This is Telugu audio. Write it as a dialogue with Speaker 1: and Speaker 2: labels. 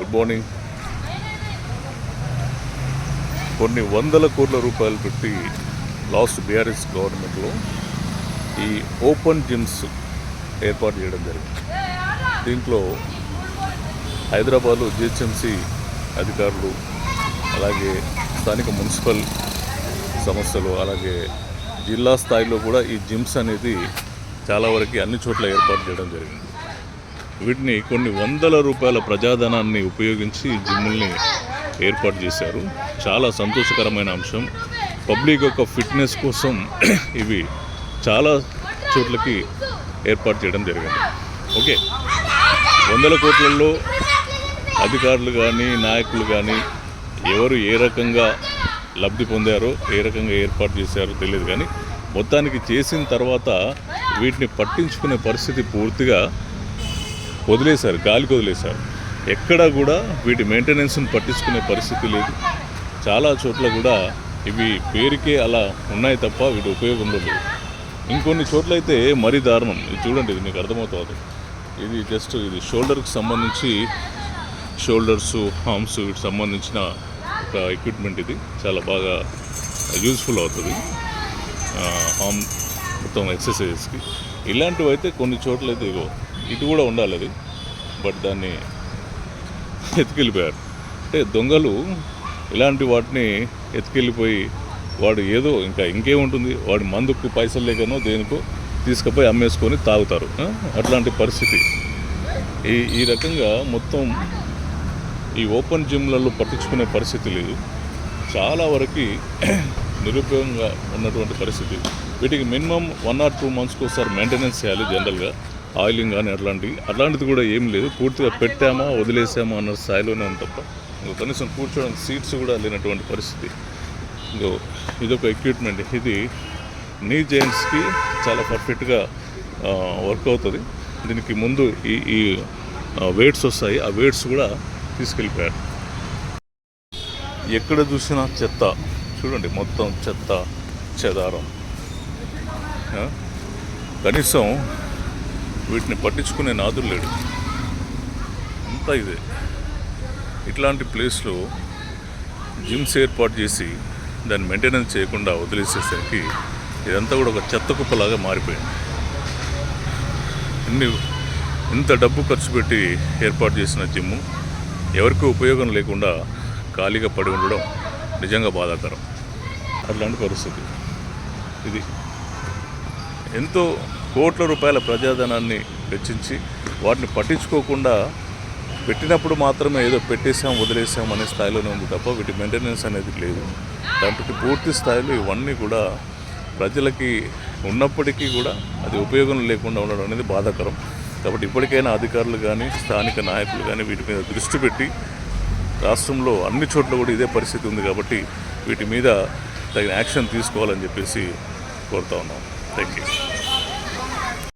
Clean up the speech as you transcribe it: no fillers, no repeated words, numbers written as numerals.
Speaker 1: Good morning. కొన్ని వందల కోట్ల రూపాయలు పెట్టి లాస్ట్ బీఆర్ఎస్ గవర్నమెంట్లో ఈ ఓపెన్ జిమ్స్ ఏర్పాటు చేయడం జరిగింది. దీంట్లో హైదరాబాద్లో జిహెచ్ఎంసీ అధికారులు, అలాగే స్థానిక మున్సిపల్ సంస్థలు, అలాగే జిల్లా స్థాయిలో కూడా ఈ జిమ్స్ అనేది చాలా వరకు అన్ని చోట్ల ఏర్పాటు చేయడం జరిగింది. వీటిని కొన్ని వందల రూపాయల ప్రజాధనాన్ని ఉపయోగించి జిమ్ముల్ని ఏర్పాటు చేశారు. చాలా సంతోషకరమైన అంశం. పబ్లిక్ యొక్క ఫిట్నెస్ కోసం ఇవి చాలా చోట్లకి ఏర్పాటు చేయడం జరిగింది. ఓకే, వందల కోట్లలో అధికారులు కానీ నాయకులు కానీ ఎవరు ఏ రకంగా లబ్ధి పొందారో, ఏ రకంగా ఏర్పాటు చేశారో తెలియదు, కానీ మొత్తానికి చేసిన తర్వాత వీటిని పట్టించుకునే పరిస్థితి పూర్తిగా వదిలేశారు, గాలికి వదిలేశారు. ఎక్కడా కూడా వీటి మెయింటెనెన్స్ని పట్టించుకునే పరిస్థితి లేదు. చాలా చోట్ల కూడా ఇవి పేరుకే అలా ఉన్నాయి తప్ప వీటి ఉపయోగంలో లేదు. ఇంకొన్ని చోట్ల అయితే మరీ దారుణం. ఇది చూడండి, ఇది మీకు అర్థమవుతుంది. ఇది జస్ట్ ఇది షోల్డర్కి సంబంధించి, షోల్డర్సు, హార్మ్స్ వీటికి సంబంధించిన ఒక ఎక్విప్మెంట్. ఇది చాలా బాగా యూజ్ఫుల్ అవుతుంది హార్మ్ మొత్తం ఎక్సర్సైజెస్కి. ఇలాంటివి అయితే కొన్ని చోట్ల అయితే ఇటు కూడా ఉండాలి అది, బట్ దాన్ని ఎత్తుకెళ్ళిపోయారు. అంటే దొంగలు ఇలాంటి వాటిని ఎత్తుకెళ్ళిపోయి వాడు ఏదో ఇంకేముంటుంది, వాడి మందుకు పైసలు లేకనో దేనికో తీసుకుపోయి అమ్మేసుకొని తాగుతారు. అట్లాంటి పరిస్థితి. ఈ రకంగా మొత్తం ఈ ఓపెన్ జిమ్లలో పట్టించుకునే పరిస్థితి లేదు. చాలా వరకు నిరుపయోగంగా ఉన్నటువంటి పరిస్థితి. వీటికి మినిమం 1 or 2 monthsకి ఒకసారి మెయింటెనెన్స్ చేయాలి జనరల్గా. ఆయిలింగ్ కానీ అట్లాంటిది కూడా ఏం లేదు. పూర్తిగా పెట్టామా వదిలేసామా అన్న స్థాయిలోనే ఉంది తప్ప కనీసం కూర్చోడానికి సీట్స్ కూడా లేనటువంటి పరిస్థితి. ఇదొక ఎక్విప్మెంట్. ఇది నీ జాయింట్స్కి చాలా పర్ఫెక్ట్గా వర్క్ అవుతుంది. దీనికి ముందు ఈ వెయిట్స్ వస్తాయి, ఆ వెయిట్స్ కూడా తీసుకెళ్ళిపోయారు. ఎక్కడ చూసినా చెత్త చూడండి, మొత్తం చెత్త చెదారం. కనీసం వీటిని పట్టించుకునే నాదులు లేడు. అంతా ఇదే. ఇట్లాంటి ప్లేస్లో జిమ్స్ ఏర్పాటు చేసి దాన్ని మెయింటెనెన్స్ చేయకుండా వదిలేసేసరికి ఇదంతా కూడా ఒక చెత్త కుప్పలాగా మారిపోయింది. ఇంత డబ్బు ఖర్చు పెట్టి ఏర్పాటు చేసిన జిమ్ ఎవరికి ఉపయోగం లేకుండా ఖాళీగా పడి ఉండడం నిజంగా బాధాకరం. అట్లాంటి పరిస్థితి ఇది. ఎంతో కోట్ల రూపాయల ప్రజాధనాన్ని వెచ్చించి వాటిని పట్టించుకోకుండా పెట్టినప్పుడు మాత్రమే ఏదో పెట్టేసాం వదిలేసాం అనే స్థాయిలోనే ఉంది తప్ప వీటి మెయింటెనెన్స్ అనేది లేదు. దాంట్లో పూర్తి స్థాయిలో ఇవన్నీ కూడా ప్రజలకి ఉన్నప్పటికీ కూడా అది ఉపయోగం లేకుండా ఉండడం అనేది బాధాకరం. కాబట్టి ఇప్పటికైనా అధికారులు కానీ స్థానిక నాయకులు కానీ వీటి మీద దృష్టి పెట్టి, రాష్ట్రంలో అన్ని చోట్ల కూడా ఇదే పరిస్థితి ఉంది కాబట్టి వీటి మీద తగిన యాక్షన్ తీసుకోవాలని చెప్పేసి కోరుతా ఉన్నాం. Thank you.